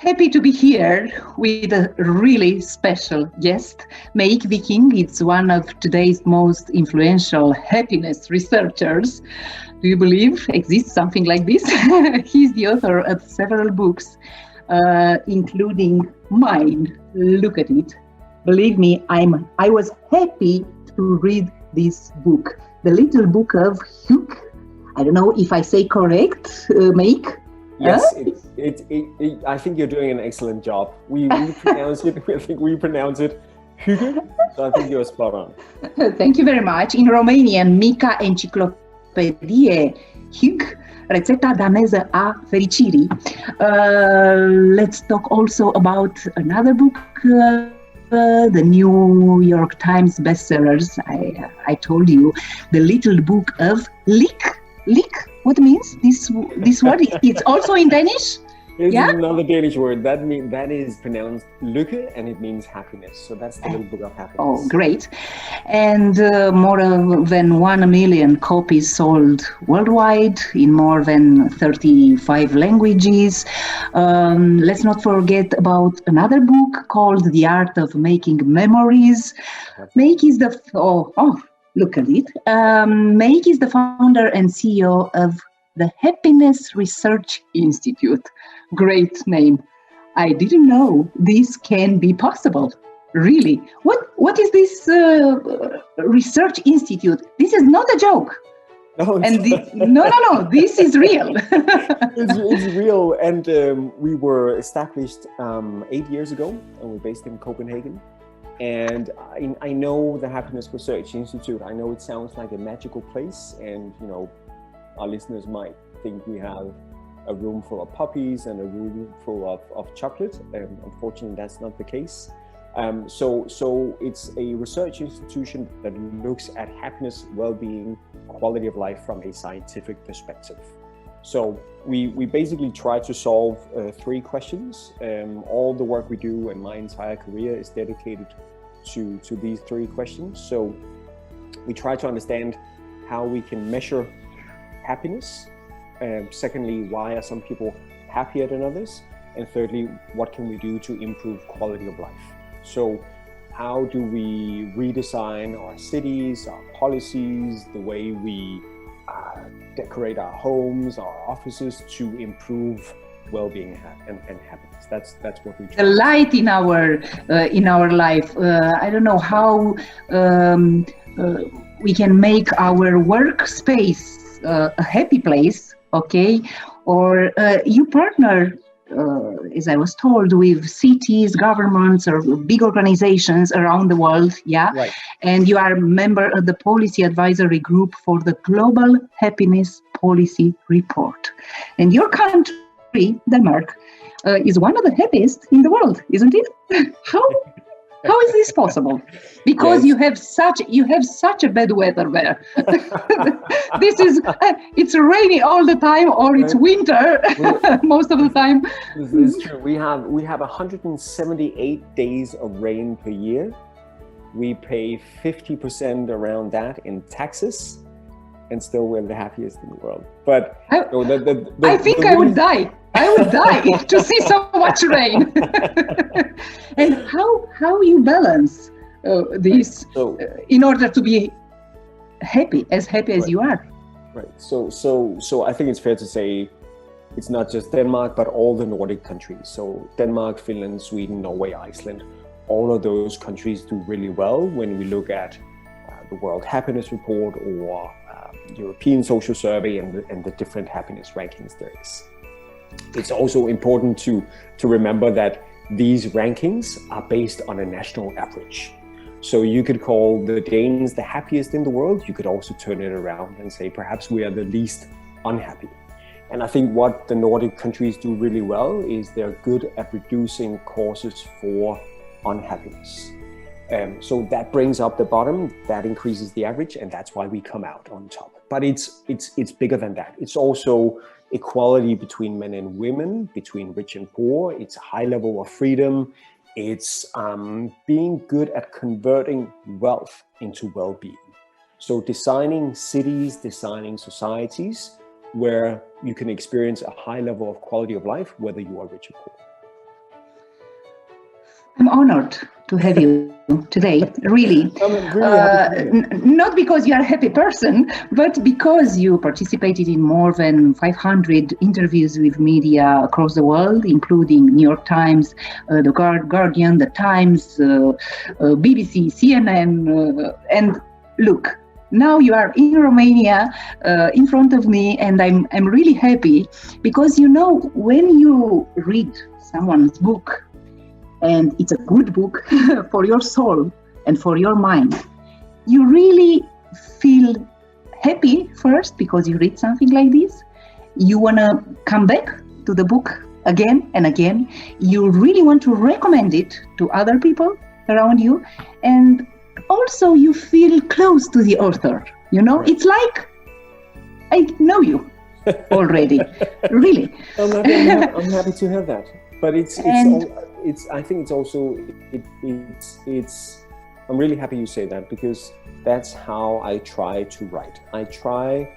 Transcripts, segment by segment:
happy to be here with a really special guest. Meik Wiking is one of today's most influential happiness researchers. Do you believe exists something like this? He's the author of several books, including mine. Look at it. Believe me, I was happy to read this book, The Little Book of Hugh. I don't know if I say correct, Meik. Yes, I think you're doing an excellent job. We pronounce it. I think we pronounce it Hugh. So I think you're spot on. Thank you very much. In Romanian, Mica Enciclopedie Hugh, rețeta daneză a fericirii. Let's talk also about another book. The New York Times bestsellers. I told you, The Little Book of Lik. Lik? What means this word? It's also in Danish? It's another Danish word. That is pronounced lykke, and it means happiness. So that's the Little Book of Happiness. Oh, great. And more than 1 million copies sold worldwide in more than 35 languages. Let's not forget about another book called The Art of Making Memories. Meik is the... Look at it. Meik is the founder and CEO of the Happiness Research Institute. Great name. I didn't know this can be possible. Really. What is this research institute? This is not a joke. No, no. This is real. It's real. And we were established 8 years ago, and we're based in Copenhagen. And I know the Happiness Research Institute. I know it sounds like a magical place, and our listeners might think we have a room full of puppies and a room full of chocolate. Unfortunately, that's not the case. So it's a research institution that looks at happiness, well-being, quality of life from a scientific perspective. So we basically try to solve 3 questions. All the work we do and my entire career is dedicated to these 3 questions. So we try to understand how we can measure happiness. Secondly, why are some people happier than others? And thirdly, what can we do to improve quality of life? So how do we redesign our cities, our policies, the way we decorate our homes, our offices to improve well-being and happiness? That's what we try. The light in our life. I don't know how we can make our workspace a happy place, okay? Or you partner, as I was told, with cities, governments, or big organizations around the world, yeah? Right. And you are a member of the Policy Advisory Group for the Global Happiness Policy Report. And your country, Denmark, is one of the happiest in the world, isn't it? How is this possible? Because yes. you have such a bad weather there. It's rainy all the time, or it's winter most of the time. This is true. We have 178 days of rain per year. We pay 50% around that in taxes, and still we're the happiest in the world. But I think I would die. I would die to see so much rain. And how you balance this in order to be happy as you are? Right. So I think it's fair to say it's not just Denmark, but all the Nordic countries. So Denmark, Finland, Sweden, Norway, Iceland, all of those countries do really well when we look at the World Happiness Report or European Social Survey and the different happiness rankings there is. It's also important to remember that these rankings are based on a national average. So you could call the Danes the happiest in the world. You could also turn it around and say perhaps we are the least unhappy. And I think what the Nordic countries do really well is they're good at reducing causes for unhappiness. So that brings up the bottom, that increases the average, and that's why we come out on top. But it's bigger than that. It's also equality between men and women, between rich and poor. It's a high level of freedom. It's being good at converting wealth into well-being. So designing cities, designing societies where you can experience a high level of quality of life, whether you are rich or poor. I'm honored to have you today, really. I'm really happy to hear it. Not because you are a happy person, but because you participated in more than 500 interviews with media across the world, including New York Times, the Guardian, the Times, BBC, CNN, and look. Now you are in Romania, in front of me, and I'm really happy because when you read someone's book, and it's a good book for your soul and for your mind, you really feel happy first because you read something like this. You want to come back to the book again and again. You really want to recommend it to other people around you. And also you feel close to the author. It's like I know you already, really. I'm happy to hear that. But I think it's also I'm really happy you say that, because that's how I try to write. I try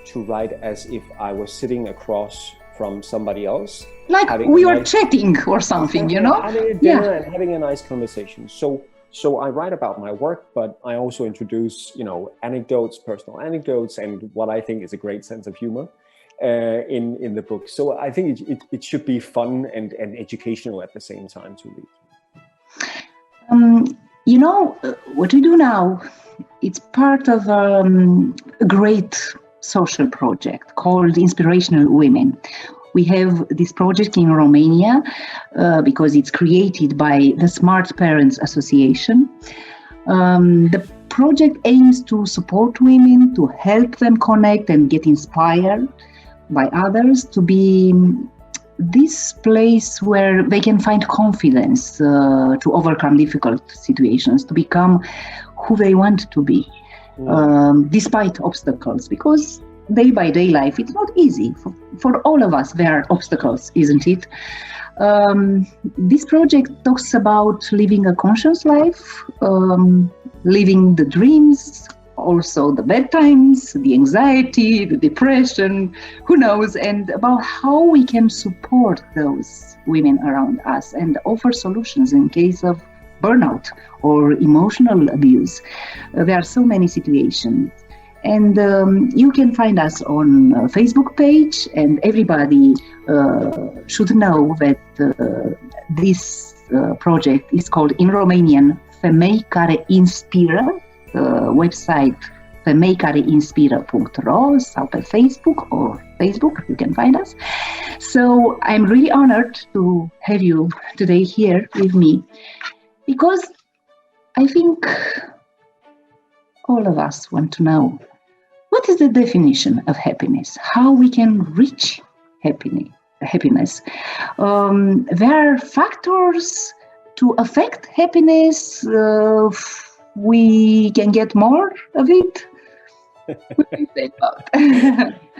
to write as if I was sitting across from somebody else, like we were chatting or something, having a dinner and having a nice conversation. So I write about my work, but I also introduce anecdotes, personal anecdotes, and what I think is a great sense of humor in the book. So I think it should be fun and educational at the same time to read. What we do now, it's part of a great social project called Inspirational Women. We have this project in Romania because it's created by the Smart Parents Association. The project aims to support women, to help them connect and get inspired by others, to be this place where they can find confidence to overcome difficult situations, to become who they want to be, despite obstacles, because day by day life, it's not easy. For all of us, there are obstacles, isn't it? This project talks about living a conscious life, living the dreams, also the bad times, the anxiety, the depression, who knows, and about how we can support those women around us and offer solutions in case of burnout or emotional abuse. There are so many situations. And you can find us on Facebook page, and everybody should know that this project is called in Romanian Femei Care Inspiră, website femeicareinspiră.ro, sau pe Facebook or Facebook, you can find us. So I'm really honored to have you today here with me, because I think all of us want to know what is the definition of happiness, how we can reach happiness. There are factors to affect happiness. We can get more of it. What do you say about?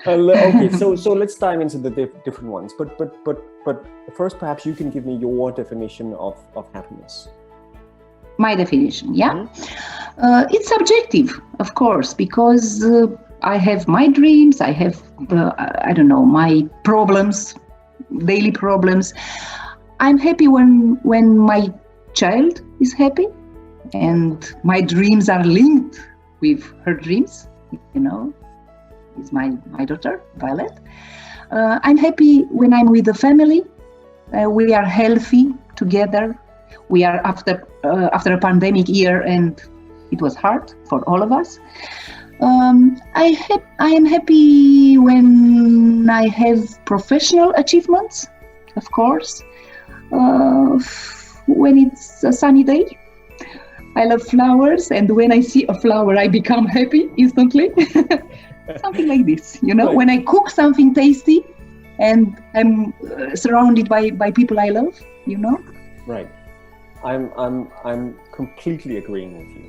Okay, so let's dive into the different ones. But first, perhaps you can give me your definition of happiness. My definition, yeah. Mm-hmm. It's subjective, of course, because I have my dreams, I have, my problems, daily problems. I'm happy when my child is happy and my dreams are linked with her dreams, is my daughter, Violet. I'm happy when I'm with the family. We are healthy together. We are after a pandemic year, and it was hard for all of us. I am happy when I have professional achievements, of course. When it's a sunny day, I love flowers, and when I see a flower, I become happy instantly. Something like this, Right. When I cook something tasty, and I'm surrounded by people I love, Right. I'm completely agreeing with you,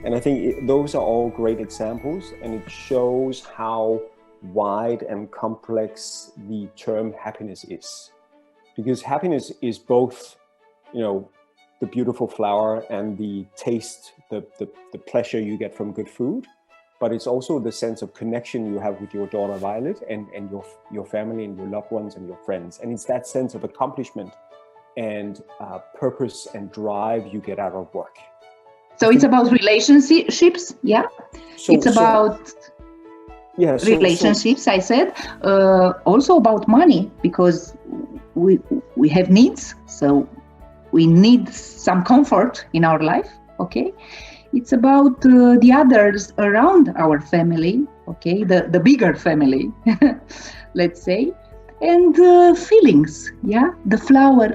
and I think those are all great examples, and it shows how wide and complex the term happiness is, because happiness is both, the beautiful flower and the taste, the pleasure you get from good food, but it's also the sense of connection you have with your daughter Violet and your family and your loved ones and your friends, and it's that sense of accomplishment and purpose and drive you get out of work. So it's about relationships, yeah? It's about relationships, I said. Also about money, because we have needs, so we need some comfort in our life, okay? It's about the others around our family, okay? The bigger family, let's say. And feelings, yeah? The flower,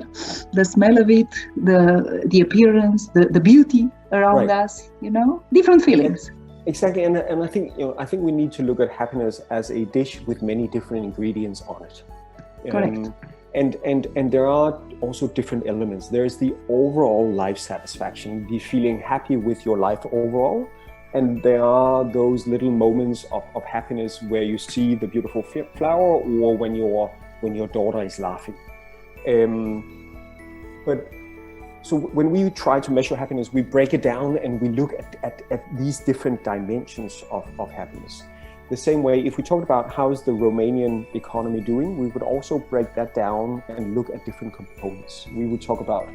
the smell of it, the appearance, the beauty around us, you know? Different feelings. Exactly, and I think I think we need to look at happiness as a dish with many different ingredients on it. Correct. And there are also different elements. There's the overall life satisfaction, the feeling happy with your life overall, and there are those little moments of happiness where you see the beautiful flower, or when your daughter is laughing. But so when we try to measure happiness, we break it down and we look at these different dimensions of happiness. The same way, if we talked about how's the Romanian economy doing, we would also break that down and look at different components. We would talk about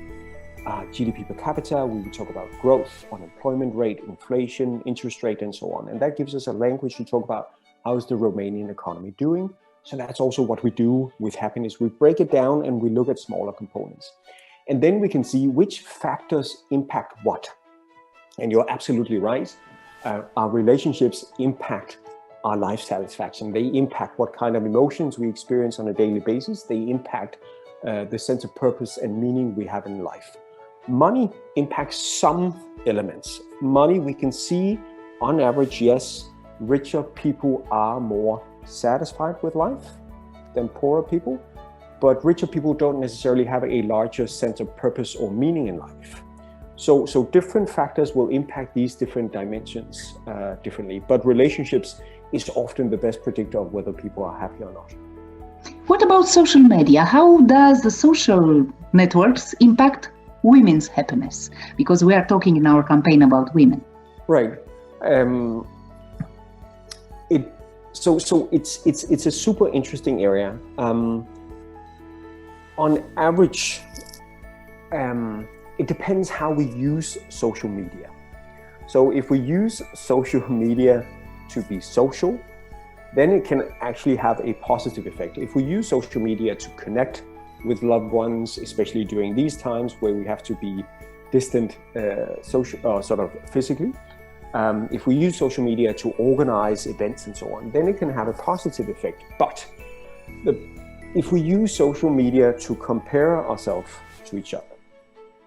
GDP per capita, we would talk about growth, unemployment rate, inflation, interest rate, and so on. And that gives us a language to talk about how's the Romanian economy doing. So that's also what we do with happiness. We break it down and we look at smaller components. And then we can see which factors impact what. And you're absolutely right. Our relationships impact our life satisfaction. They impact what kind of emotions we experience on a daily basis. They impact the sense of purpose and meaning we have in life. Money impacts some elements. Money, we can see on average, yes, richer people are more satisfied with life than poorer people, but richer people don't necessarily have a larger sense of purpose or meaning in life. So different factors will impact these different dimensions differently, but relationships is often the best predictor of whether people are happy or not. What about social media? How does the social networks impact women's happiness? Because we are talking in our campaign about women. Right. So it's a super interesting area. On average, it depends how we use social media. So if we use social media to be social, then it can actually have a positive effect. If we use social media to connect with loved ones, especially during these times where we have to be distant sort of physically, if we use social media to organize events and so on, then it can have a positive effect. But if we use social media to compare ourselves to each other,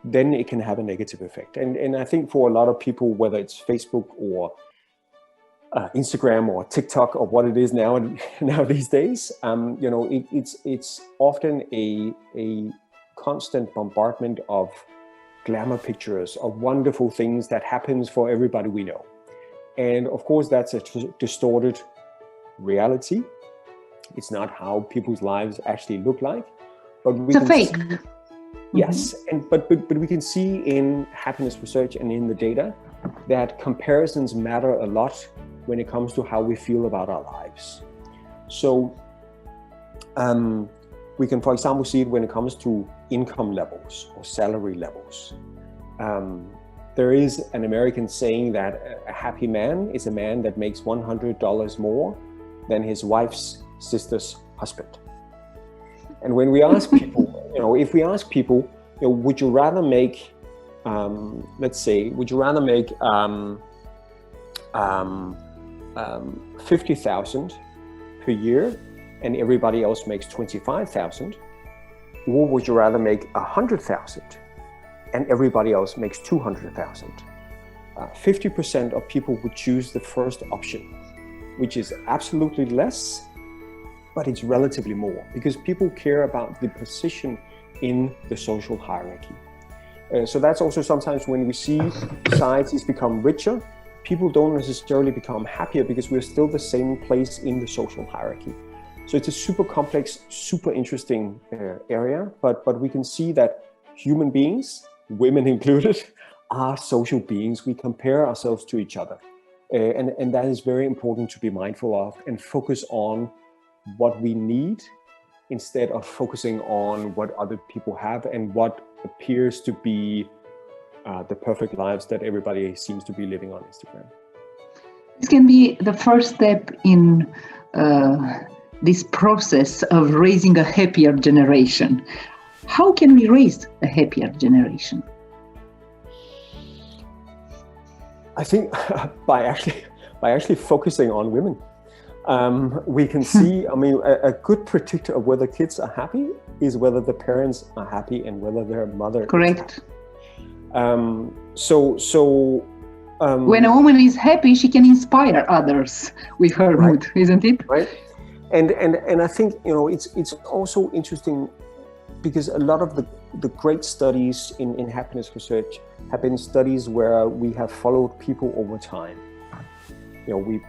then it can have a negative effect. And I think for a lot of people, whether it's Facebook or Instagram or TikTok or what it is now these days, it's often a constant bombardment of glamour pictures of wonderful things that happens for everybody we know. And of course, that's a distorted reality. It's not how people's lives actually look like. But we it's a fake. Yes, but we can see in happiness research and in the data that comparisons matter a lot when it comes to how we feel about our lives. So we can, for example, see it when it comes to income levels or salary levels. There is an American saying that a happy man is a man that makes $100 more than his wife's sister's husband. And when we ask people, if we ask people, would you rather make, let's say, would you rather make 50,000 per year and everybody else makes 25,000, or would you rather make 100,000 and everybody else makes 200,000? 50% of people would choose the first option, which is absolutely less, but it's relatively more because people care about the position in the social hierarchy. So that's also sometimes when we see societies become richer, people don't necessarily become happier because we're still the same place in the social hierarchy. So it's a super complex, super interesting area, but we can see that human beings, women included, are social beings. We compare ourselves to each other. And that is very important to be mindful of and focus on what we need instead of focusing on what other people have and what appears to be the perfect lives that everybody seems to be living on Instagram. This can be the first step in this process of raising a happier generation. How can we raise a happier generation? I think by actually focusing on women. We can see, I mean, a good predictor of whether kids are happy is whether the parents are happy and whether their mother Correct. is happy. When a woman is happy, she can inspire others with her mood, isn't it? Right. And I think, you know, it's also interesting because a lot of the great studies in happiness research have been studies where we have followed people over time. You know,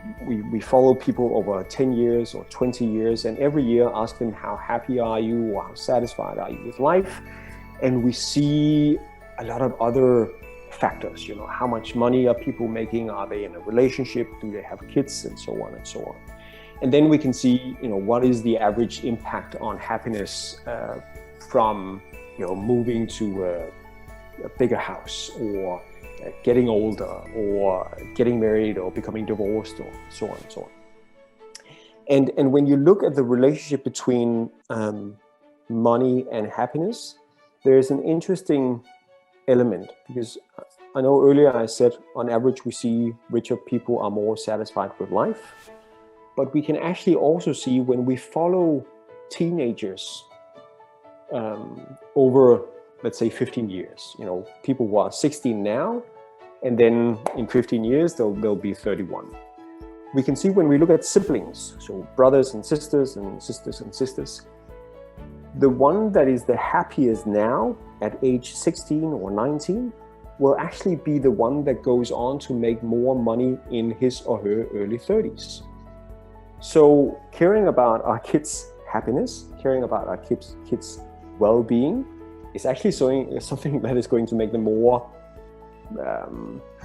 we follow people over 10 years or 20 years, and every year ask them, how happy are you, or how satisfied are you with life? And we see a lot of other factors, you know, how much money are people making? Are they in a relationship? Do they have kids? And so on and so on. And then we can see, you know, what is the average impact on happiness from, you know, moving to a bigger house, or getting older, or getting married, or becoming divorced, or so on and so on. And when you look at the relationship between money and happiness, there's an interesting element, because I know earlier I said on average we see richer people are more satisfied with life, but we can actually also see when we follow teenagers over, let's say, 15 years, you know, people who are 16 now, and then in 15 years they'll be 31. We can see when we look at siblings, so brothers and sisters and sisters and sisters, the one that is the happiest now at age 16 or 19 will actually be the one that goes on to make more money in his or her early 30s. So caring about our kids' happiness, caring about our kids' well-being is actually something that is going to make them more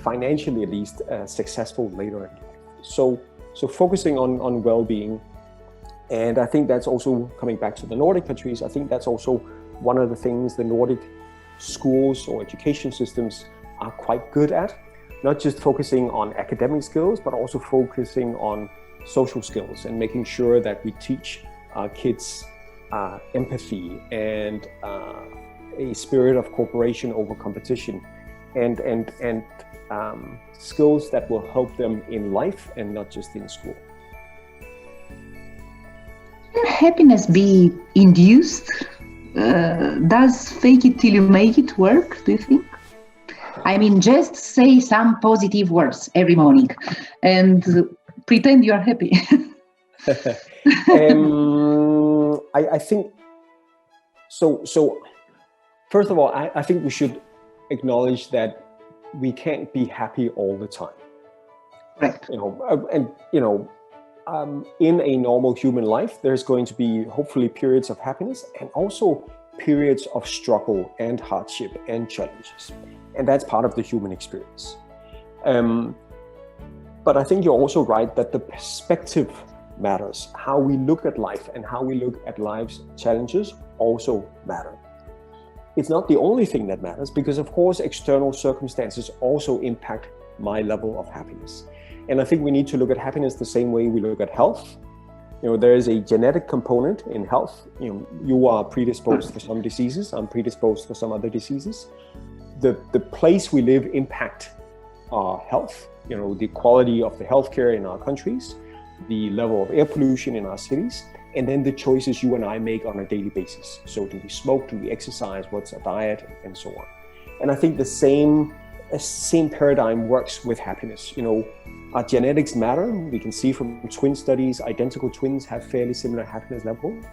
financially, at least, successful later in life. So focusing on well-being. And I think that's also coming back to the Nordic countries. I think that's also one of the things the Nordic schools or education systems are quite good at, not just focusing on academic skills, but also focusing on social skills and making sure that we teach our kids empathy and a spirit of cooperation over competition, and skills that will help them in life and not just in school. Can happiness be induced? Does fake it till you make it work, do you think? I mean, just say some positive words every morning and pretend you're happy. I think so. First of all, I think we should acknowledge that we can't be happy all the time. Right. You know, and you know, in a normal human life, there's going to be hopefully periods of happiness and also periods of struggle and hardship and challenges. And that's part of the human experience. But I think you're also right that the perspective matters. How we look at life and how we look at life's challenges also matter. It's not the only thing that matters, because of course external circumstances also impact my level of happiness. And I think we need to look at happiness the same way we look at health. You know, there is a genetic component in health. You know, you are predisposed for some diseases, I'm predisposed for some other diseases. The place we live impact our health, you know, the quality of the healthcare in our countries, the level of air pollution in our cities, and then the choices you and I make on a daily basis. So do we smoke, do we exercise, what's our diet, and so on. And I think the same paradigm works with happiness. You know, our genetics matter. We can see from twin studies, identical twins have fairly similar happiness levels.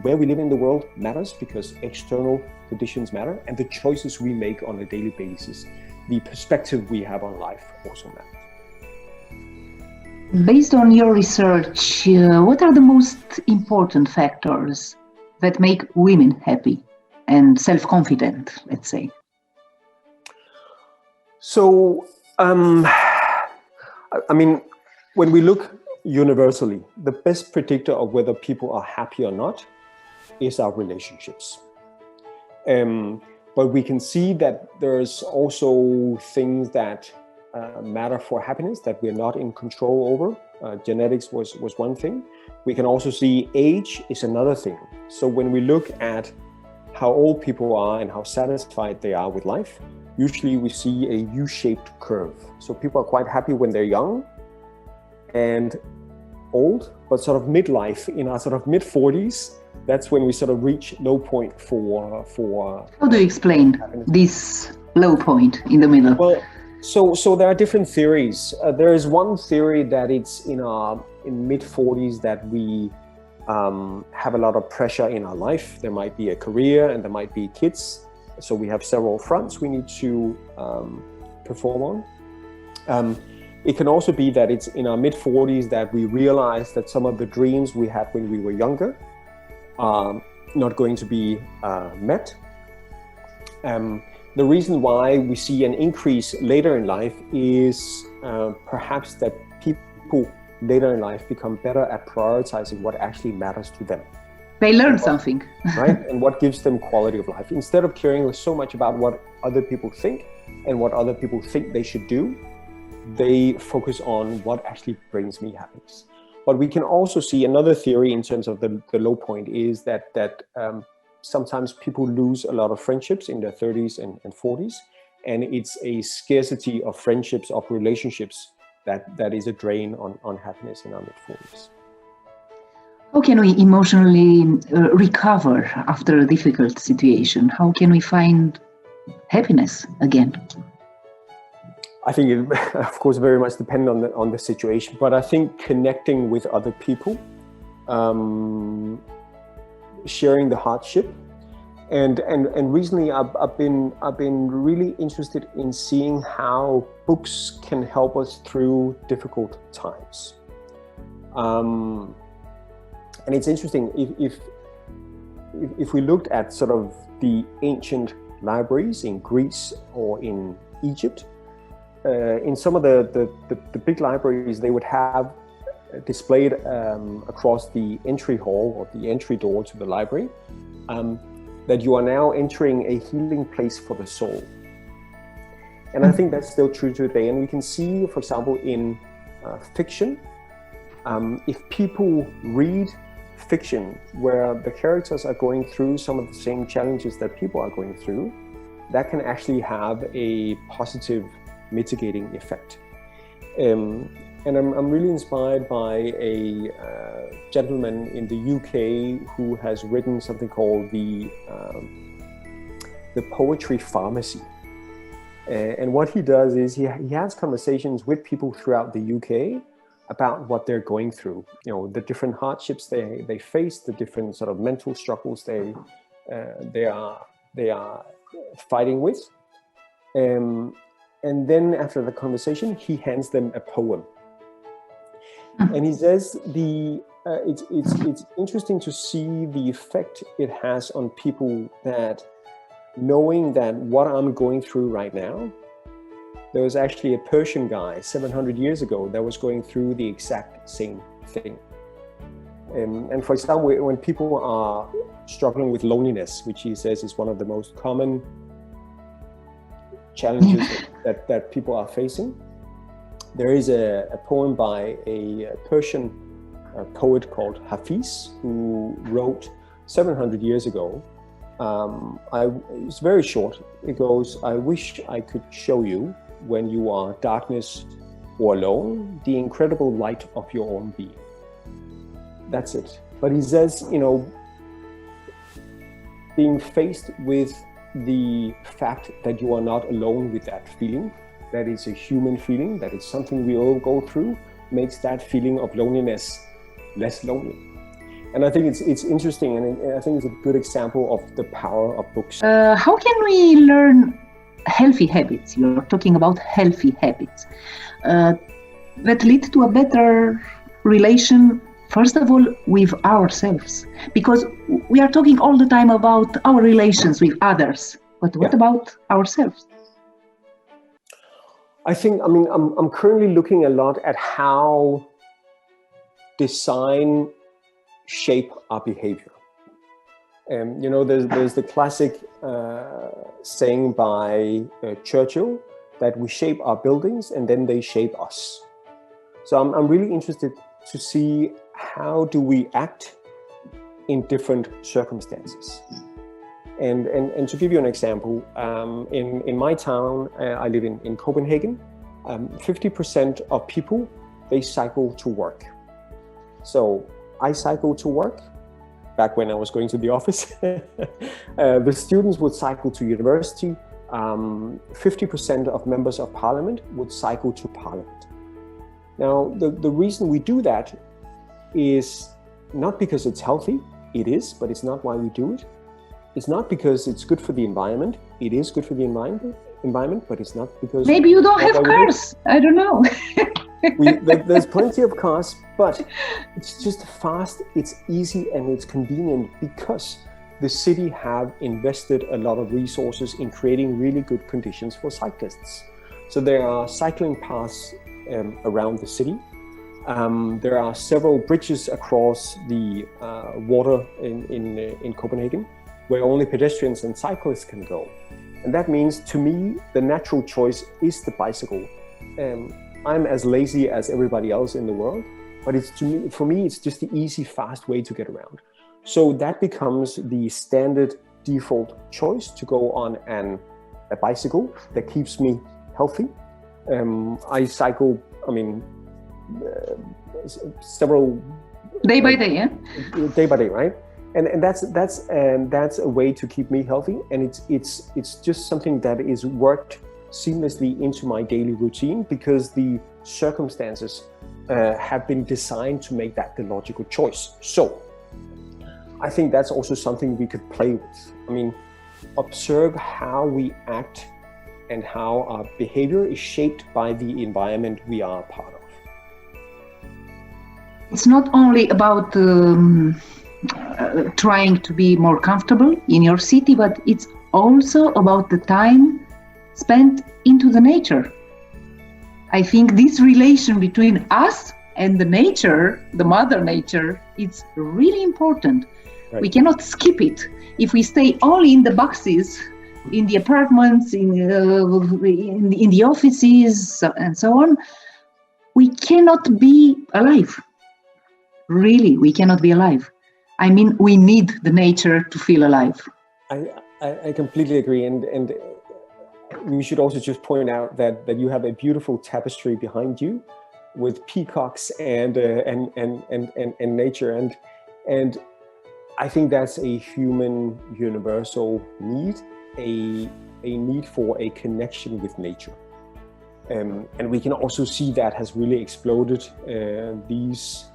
Where we live in the world matters because external conditions matter, and the choices we make on a daily basis, the perspective we have on life also matters. Based on your research, what are the most important factors that make women happy and self-confident, let's say? So, I mean, when we look universally, the best predictor of whether people are happy or not is our relationships. But we can see that there's also things that matter for happiness that we're not in control over. Genetics was one thing. We can also see age is another thing. So when we look at how old people are and how satisfied they are with life, usually we see a U-shaped curve. So people are quite happy when they're young and old, but sort of midlife, in our sort of mid-40s, that's when we sort of reach low point for How do you explain happiness. this low point in the middle? Well, so there are different theories. There is one theory that it's in mid-40s that we have a lot of pressure in our life. There might be a career and there might be kids. So we have several fronts we need to perform on. It can also be that it's in our mid-40s that we realize that some of the dreams we had when we were younger are not going to be met. The reason why we see an increase later in life is perhaps that people later in life become better at prioritizing what actually matters to them. They learn something. Right? And what gives them quality of life. Instead of caring so much about what other people think and what other people think they should do, they focus on what actually brings me happiness. But we can also see another theory in terms of the low point is that sometimes people lose a lot of friendships in their 30s and 40s, and it's a scarcity of friendships, of relationships that is a drain on happiness in our mid-40s. How can we emotionally recover after a difficult situation? How can we find happiness again? I think it, of course, very much depends on the situation. But I think connecting with other people, sharing the hardship, and recently I've been really interested in seeing how books can help us through difficult times. And it's interesting if we looked at sort of the ancient libraries in Greece or in Egypt. In some of the big libraries, they would have displayed across the entry hall or the entry door to the library that you are now entering a healing place for the soul. And I think that's still true today. And we can see, for example, in fiction, if people read fiction where the characters are going through some of the same challenges that people are going through, that can actually have a positive mitigating effect. And I'm really inspired by a gentleman in the UK who has written something called the Poetry Pharmacy. And what he does is he has conversations with people throughout the UK about what they're going through, you know, the different hardships they face, the different sort of mental struggles they are fighting with. And then after the conversation, he hands them a poem. And he says it's interesting to see the effect it has on people, that knowing that what I'm going through right now, there was actually a Persian guy 700 years ago that was going through the exact same thing. And for example, when people are struggling with loneliness, which he says is one of the most common challenges that people are facing, there is a poem by a Persian poet called Hafiz, who wrote 700 years ago. It's very short. It goes, "I wish I could show you, when you are darkness or alone, the incredible light of your own being." That's it. But he says, you know, being faced with the fact that you are not alone with that feeling, that is a human feeling, that is something we all go through, makes that feeling of loneliness less lonely. And I think it's interesting, and I think it's a good example of the power of books. How can we learn healthy habits? You're talking about healthy habits that lead to a better relation, first of all, with ourselves, because we are talking all the time about our relations with others, but what about ourselves? I think, I'm currently looking a lot at how design shape our behavior. There's the classic saying by Churchill that we shape our buildings and then they shape us. So I'm really interested to see how do we act in different circumstances. And to give you an example, in my town, I live in Copenhagen, 50% of people, they cycle to work. So I cycle to work. Back when I was going to the office, the students would cycle to university. 50% of members of parliament would cycle to parliament. Now, the reason we do that is not because it's healthy. It is, but it's not why we do it. It's not because it's good for the environment. It is good for the environment, but it's not because... Maybe you don't have cars. I don't know. There's plenty of cars, but it's just fast, it's easy, and it's convenient because the city have invested a lot of resources in creating really good conditions for cyclists. So there are cycling paths around the city. There are several bridges across the water in Copenhagen where only pedestrians and cyclists can go. And that means, to me, the natural choice is the bicycle. I'm as lazy as everybody else in the world, but for me, it's just the easy, fast way to get around. So that becomes the standard default choice to go on a bicycle that keeps me healthy. I cycle, several day by day, yeah. Day by day, right? And that's a way to keep me healthy, and it's just something that is worked seamlessly into my daily routine because the circumstances have been designed to make that the logical choice. So I think that's also something we could play with. Observe how we act and how our behavior is shaped by the environment we are a part of. It's not only about trying to be more comfortable in your city, but it's also about the time spent into the nature. I think this relation between us and the nature, the mother nature, it's really important. Right. We cannot skip it. If we stay all in the boxes, in the apartments, in the offices, and so on, we cannot be alive. Really, we cannot be alive. We need the nature to feel alive. I completely agree, and we should also just point out that you have a beautiful tapestry behind you with peacocks and nature, and I think that's a human universal need, a need for a connection with nature, and we can also see that has really exploded these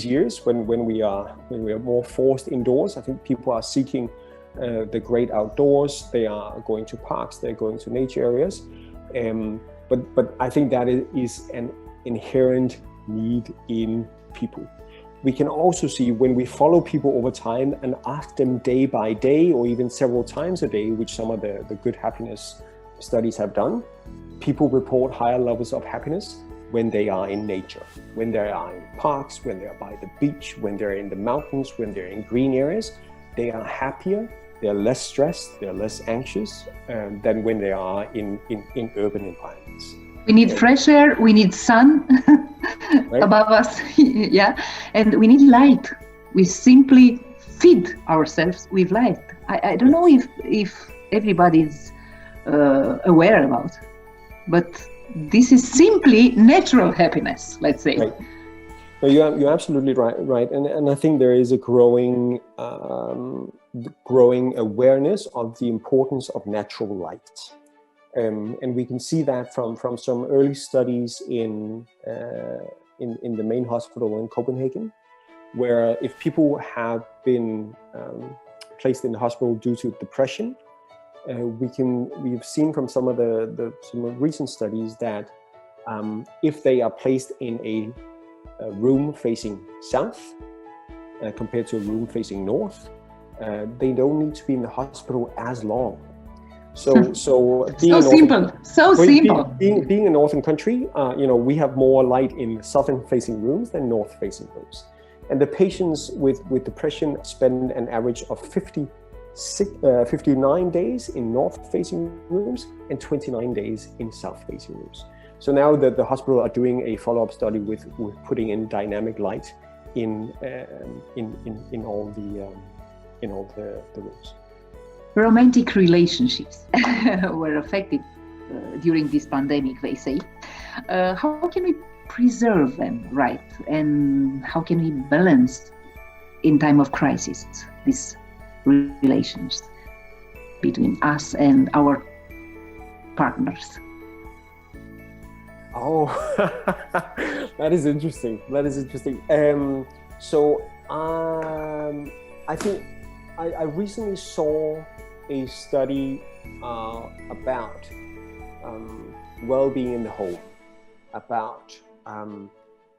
years when we are more forced indoors. I think people are seeking the great outdoors. They are going to parks, they're going to nature areas, but I think that is an inherent need in people. We can also see when we follow people over time and ask them day by day or even several times a day, which some of the good happiness studies have done, people report higher levels of happiness when they are in nature, when they are in parks, when they are by the beach, when they're in the mountains, when they're in green areas. They are happier, they're less stressed, they're less anxious than when they are in urban environments. We need fresh air, we need sun right above us, yeah, and we need light. We simply feed ourselves with light. I don't know if everybody's aware about, but this is simply natural happiness, let's say. Right. No, you're absolutely right, and I think there is a growing awareness of the importance of natural light, and we can see that from some early studies in the main hospital in Copenhagen, where if people have been placed in the hospital due to depression, we've seen from some recent studies that if they are placed in a room facing south compared to a room facing north, they don't need to be in the hospital as long. So being simple. Being a northern country, we have more light in southern facing rooms than north facing rooms. And the patients with depression spend an average of 59 days in north-facing rooms and 29 days in south-facing rooms. So now the hospital are doing a follow-up study with putting in dynamic light in all the rooms. Romantic relationships were affected during this pandemic, they say. How can we preserve them, right? And how can we balance in time of crisis these relations between us and our partners? Oh, that is interesting. I think I recently saw a study about well-being in the home, about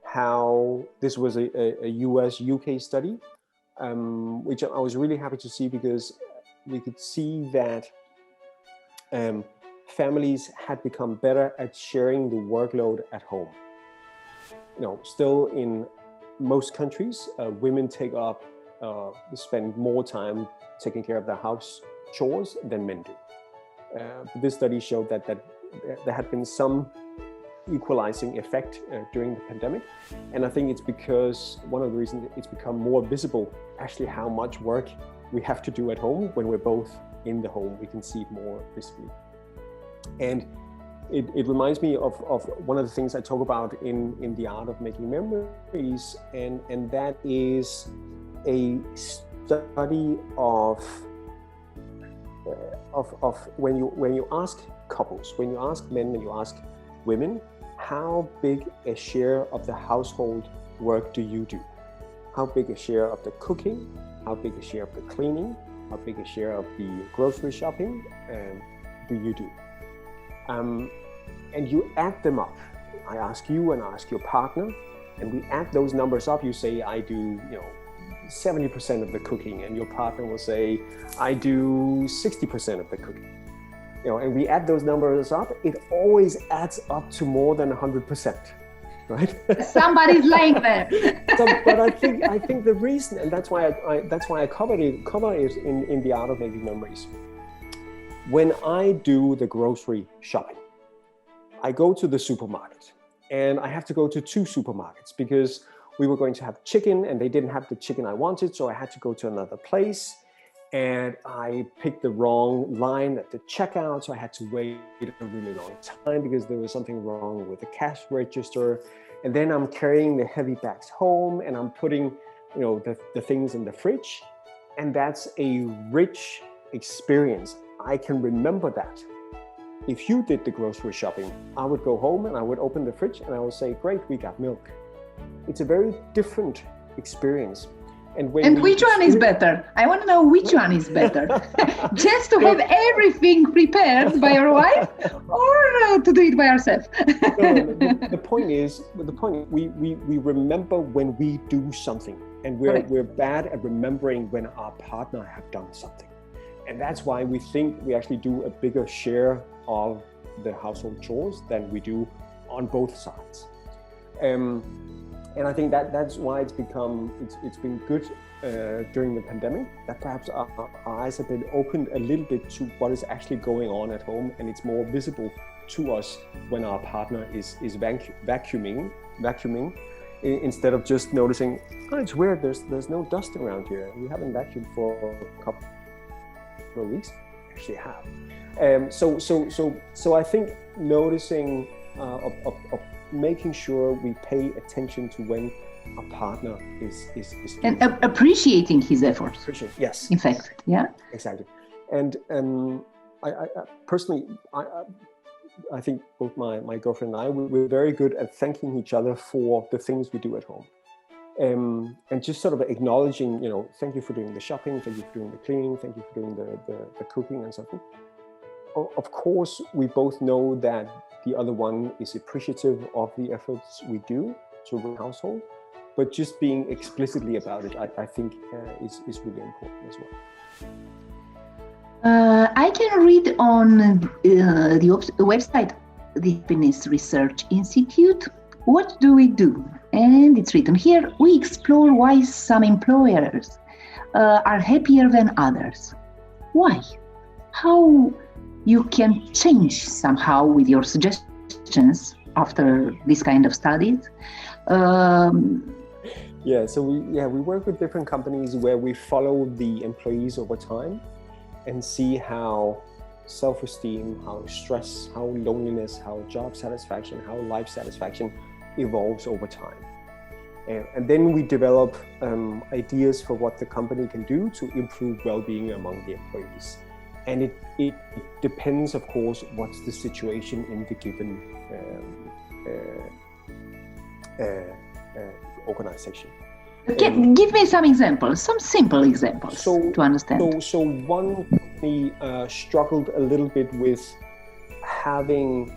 how this was a US-UK study, which I was really happy to see, because we could see that families had become better at sharing the workload at home. Still in most countries, women spend more time taking care of the house chores than men do. This study showed that there had been some equalizing effect during the pandemic, and I think it's because one of the reasons it's become more visible actually how much work we have to do at home. When we're both in the home, we can see it more visibly. And it reminds me of one of the things I talk about in The Art of Making Memories, and that is a study of when you ask couples, when you ask men and you ask women, how big a share of the household work do you do? How big a share of the cooking? How big a share of the cleaning? How big a share of the grocery shopping do you do? And you add them up. I ask you and I ask your partner, and we add those numbers up. You say, I do 70% of the cooking, and your partner will say, I do 60% of the cooking. And we add those numbers up, it always adds up to more than 100%, right? Somebody's lying there. But I think the reason, and that's why I cover it in The Art of Making Memories. When I do the grocery shopping, I go to the supermarket, and I have to go to 2 supermarkets because we were going to have chicken and they didn't have the chicken I wanted, so I had to go to another place. And I picked the wrong line at the checkout, so I had to wait a really long time because there was something wrong with the cash register. And then I'm carrying the heavy bags home, and I'm putting, the things in the fridge. And that's a rich experience. I can remember that. If you did the grocery shopping, I would go home and I would open the fridge and I would say, great, we got milk. It's a very different experience. And which one is better? I want to know which one is better. Just to have everything prepared by your wife, or to do it by ourselves? The point is, we remember when we do something, and we're bad at remembering when our partner have done something. And that's why we think we actually do a bigger share of the household chores than we do on both sides. And I think that's why it's been good during the pandemic, that perhaps our eyes have been opened a little bit to what is actually going on at home, and it's more visible to us when our partner is vacuuming instead of just noticing, oh, it's weird, there's no dust around here. We haven't vacuumed for a couple of weeks. We actually have. So I think noticing of making sure we pay attention to when a partner is and appreciating his efforts. Yes. In fact, yeah. Exactly. And I personally, I think both my girlfriend and I, we're very good at thanking each other for the things we do at home. And just sort of acknowledging, thank you for doing the shopping, thank you for doing the cleaning, thank you for doing the cooking and so forth. Of course, we both know that the other one is appreciative of the efforts we do to run the household, but just being explicitly about it, I think is really important as well. I can read on the website, the Happiness Research Institute, What do we do? And it's written here, we explore why some employers are happier than others. Why? How you can change somehow with your suggestions after this kind of studies. So we work with different companies where we follow the employees over time and see how self-esteem, how stress, how loneliness, how job satisfaction, how life satisfaction evolves over time. And then we develop ideas for what the company can do to improve well-being among the employees. And it depends, of course, what's the situation in the given organization. Give me some examples, some simple examples to understand. So one company struggled a little bit with having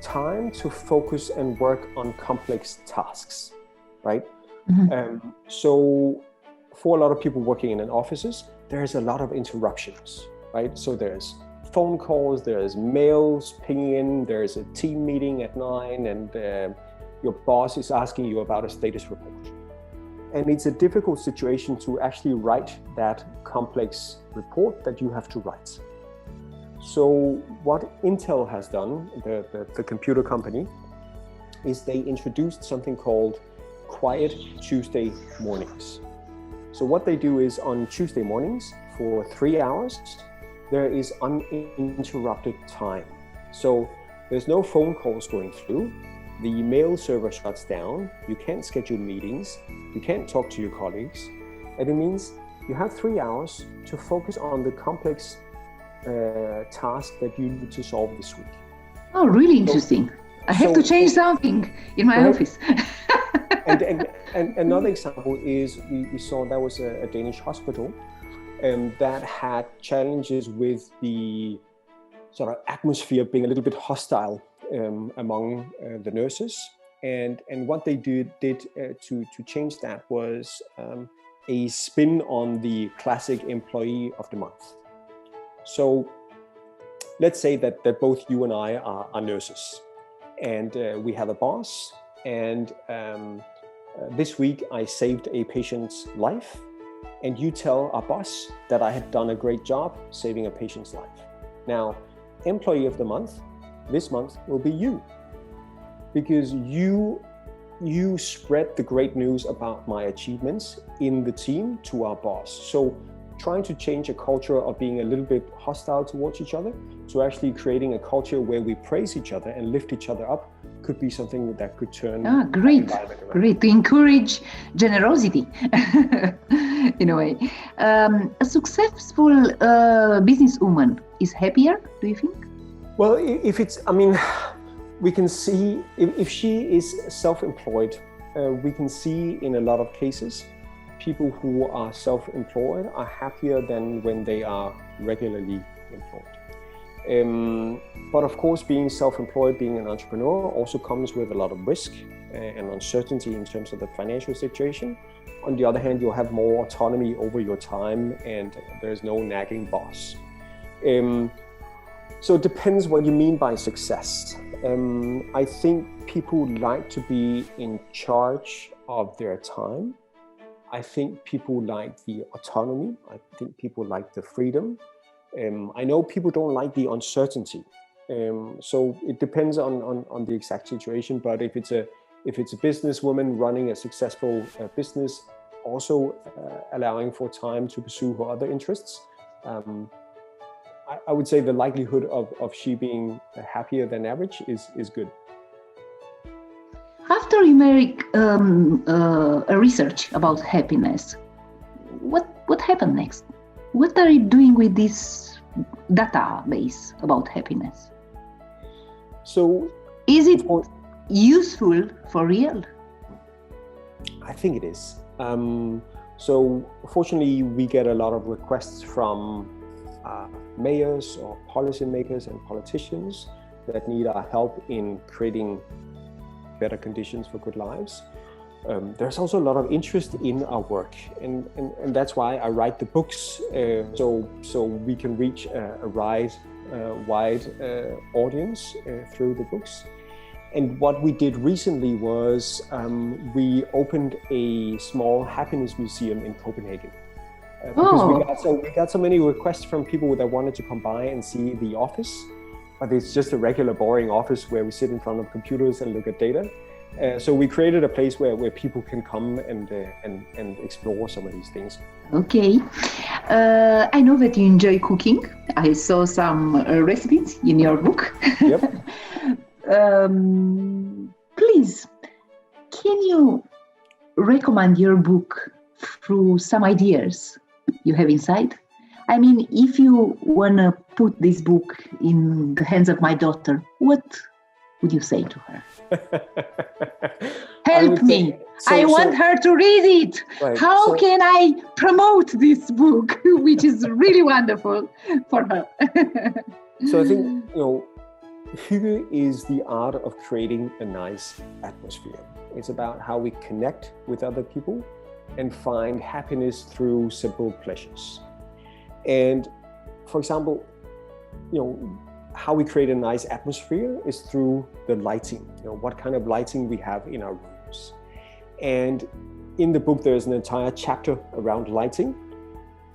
time to focus and work on complex tasks, right? Mm-hmm. So for a lot of people working in offices, there's a lot of interruptions, right? So there's phone calls, there's mails pinging in, there's a team meeting at 9, and your boss is asking you about a status report. And it's a difficult situation to actually write that complex report that you have to write. So what Intel has done, the computer company, is they introduced something called Quiet Tuesday Mornings. So what they do is on Tuesday mornings for 3 hours, there is uninterrupted time. So there's no phone calls going through. The mail server shuts down. You can't schedule meetings. You can't talk to your colleagues. And it means you have 3 hours to focus on the complex task that you need to solve this week. Oh, really interesting. I have to change something in my office. and another example is we saw there was a Danish hospital that had challenges with the sort of atmosphere being a little bit hostile among the nurses. And what they did to change that was a spin on the classic employee of the month. So let's say that both you and I are nurses, and we have a boss, and this week I saved a patient's life, and you tell our boss that I have done a great job saving a patient's life. Now, employee of the month this month will be you, because you spread the great news about my achievements in the team to our boss. So trying to change a culture of being a little bit hostile towards each other to actually creating a culture where we praise each other and lift each other up could be something that could turn great to encourage generosity in a way. A successful businesswoman is happier, do you think? Well, we can see if she is self-employed, we can see in a lot of cases people who are self-employed are happier than when they are regularly employed. But of course, being self-employed, being an entrepreneur also comes with a lot of risk and uncertainty in terms of the financial situation. On the other hand, you'll have more autonomy over your time and there's no nagging boss. So it depends what you mean by success. I think people like to be in charge of their time. I think people like the autonomy. I think people like the freedom. I know people don't like the uncertainty. So it depends on the exact situation. But if it's a businesswoman running a successful business, also allowing for time to pursue her other interests, I would say the likelihood of she being happier than average is good. After you make a research about happiness, what happened next? What are you doing with this database about happiness? So, is it useful for real? I think it is. So fortunately, we get a lot of requests from mayors or policymakers and politicians that need our help in creating better conditions for good lives. There's also a lot of interest in our work, and that's why I write the books, so we can reach a wide audience through the books. And what we did recently was we opened a small happiness museum in Copenhagen. Because we got so many requests from people that wanted to come by and see the office, but it's just a regular boring office where we sit in front of computers and look at data. So we created a place where people can come and explore some of these things. Okay. I know that you enjoy cooking. I saw some recipes in your book. Yep. Please, can you recommend your book through some ideas you have inside? I mean, if you want to put this book in the hands of my daughter, what would you say to her? Help me. I want her to read it. Right. How can I promote this book, which is really wonderful for her? So I think, hygge is the art of creating a nice atmosphere. It's about how we connect with other people and find happiness through simple pleasures. And for example, how we create a nice atmosphere is through the lighting, what kind of lighting we have in our rooms. And in the book, there's an entire chapter around lighting.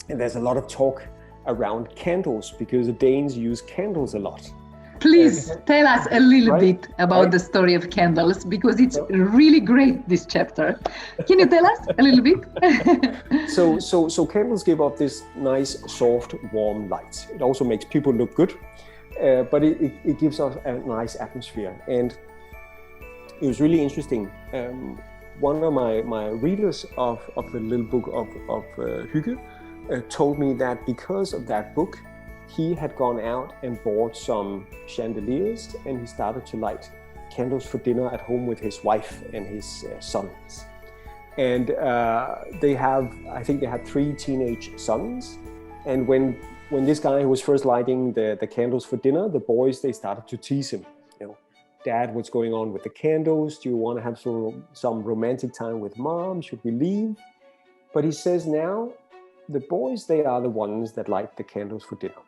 And there's a lot of talk around candles because the Danes use candles a lot. Please tell us a little bit about the story of candles, because it's really great, this chapter. Can you tell us a little bit? So candles give off this nice, soft, warm light. It also makes people look good, but it gives us a nice atmosphere. And it was really interesting. One of my readers of the little book of Hygge told me that because of that book, he had gone out and bought some chandeliers and he started to light candles for dinner at home with his wife and his sons. And I think they had 3 teenage sons. And when this guy was first lighting the candles for dinner, the boys, they started to tease him. Dad, what's going on with the candles? Do you want to have some romantic time with mom? Should we leave? But he says now, the boys, they are the ones that light the candles for dinner.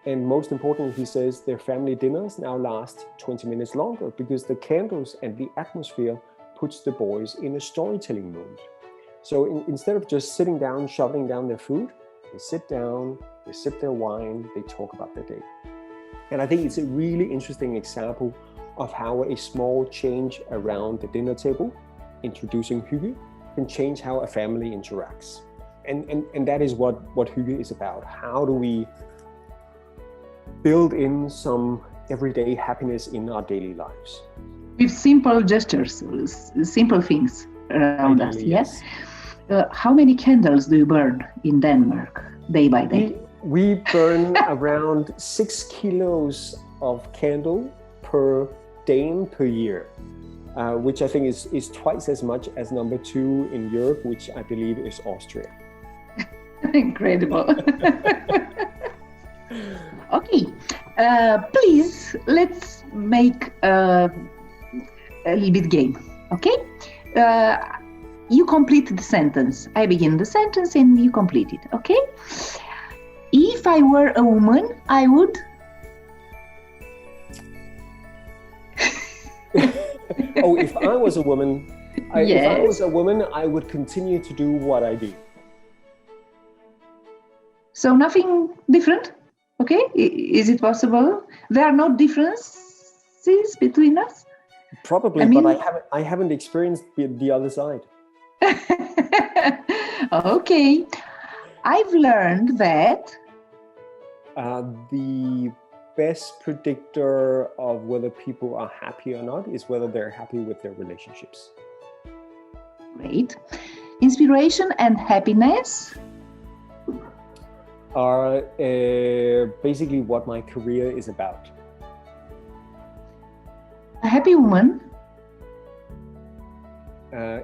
And most importantly, he says their family dinners now last 20 minutes longer because the candles and the atmosphere puts the boys in a storytelling mood. So instead of just sitting down, shoveling down their food, they sit down, they sip their wine, they talk about their day. And I think it's a really interesting example of how a small change around the dinner table, introducing hygge, can change how a family interacts. And that is what hygge is about. How do we build in some everyday happiness in our daily lives? With simple gestures, simple things around us, yes? How many candles do you burn in Denmark, day by day? We burn around 6 kilos of candle per Dane per year, which I think is twice as much as number 2 in Europe, which I believe is Austria. Incredible. Okay, please, let's make a little bit game, okay? You complete the sentence. I begin the sentence and you complete it, okay? If I were a woman, I would... If I was a woman, if I was a woman, I would continue to do what I do. So nothing different? Okay, is it possible? There are no differences between us? Probably, but I haven't experienced the other side. Okay, I've learned that the best predictor of whether people are happy or not is whether they're happy with their relationships. Great. Inspiration and happiness are basically what my career is about. A happy woman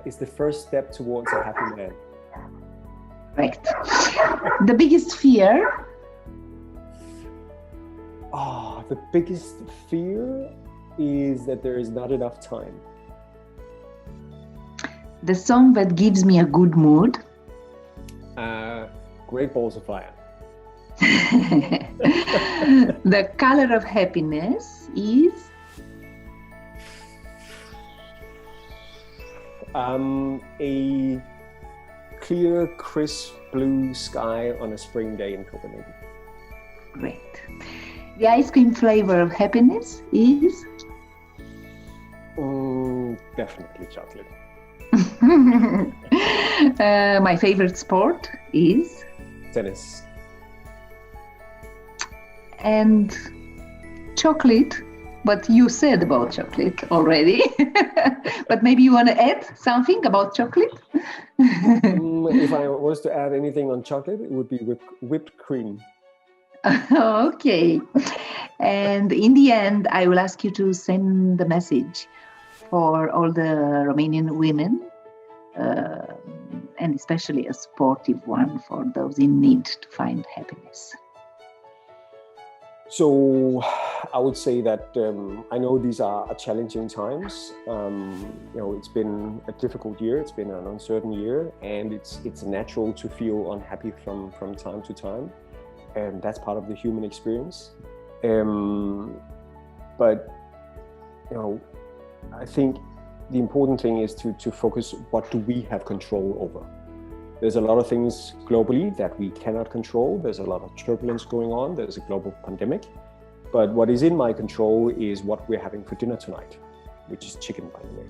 is the first step towards a happy man. Right. The biggest fear? The biggest fear is that there is not enough time. The song that gives me a good mood? Great Balls of Fire. The color of happiness is? A clear, crisp blue sky on a spring day in Copenhagen. Great. The ice cream flavor of happiness is? Definitely chocolate. My favorite sport is? Tennis. And chocolate, but you said about chocolate already. But maybe you want to add something about chocolate? If I was to add anything on chocolate, it would be whipped cream. Okay. And in the end, I will ask you to send the message for all the Romanian women, and especially a supportive one for those in need to find happiness. So I would say that I know these are challenging times. It's been a difficult year. It's been an uncertain year, and it's natural to feel unhappy from time to time, and that's part of the human experience. But I think the important thing is to focus what do we have control over. There's a lot of things globally that we cannot control. There's a lot of turbulence going on. There's a global pandemic. But what is in my control is what we're having for dinner tonight, which is chicken, by the way.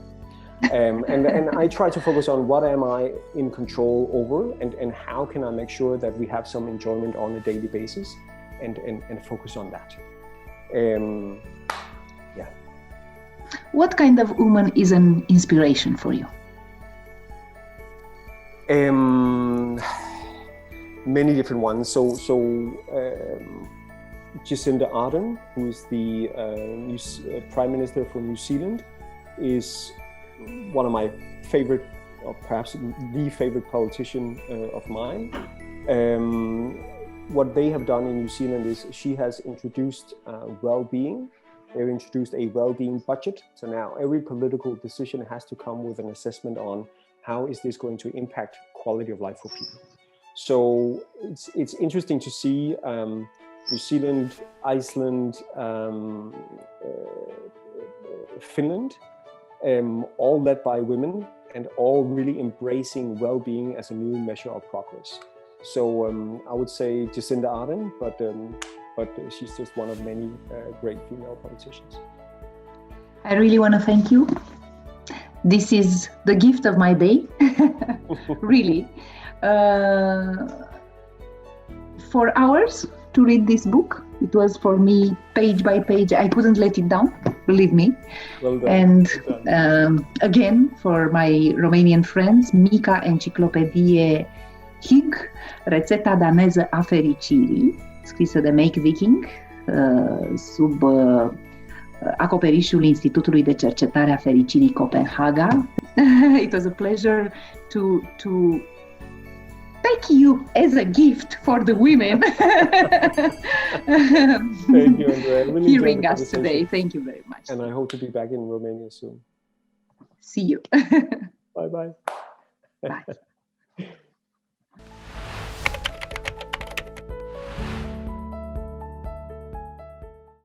And I try to focus on what am I in control over, and how can I make sure that we have some enjoyment on a daily basis, and focus on that. Yeah. What kind of woman is an inspiration for you? Many different ones. So Jacinda Ardern, who is the Prime Minister from New Zealand, is one of my favorite, or perhaps the favorite politician of mine. What they have done in New Zealand is she has introduced well-being. They've introduced a well-being budget. So now every political decision has to come with an assessment on how is this going to impact quality of life for people. So it's interesting to see New Zealand, Iceland, Finland, all led by women, and all really embracing well-being as a new measure of progress. So I would say Jacinda Ardern, but she's just one of many great female politicians. I really want to thank you. This is the gift of my day, really. For hours to read this book. It was for me page by page. I couldn't let it down, believe me. Well done. And well done. Again, for my Romanian friends, Mica Enciclopedie Hig, rețeta daneză a fericirii, scrisă de Make Viking, sub acoperișul Institutului de Cercetare a Fericirii Copenhaga. It was a pleasure to take you as a gift for the women. Thank you, Andrea. Really hearing us today. Thank you very much. And I hope to be back in Romania soon. See you. Bye-bye. Bye.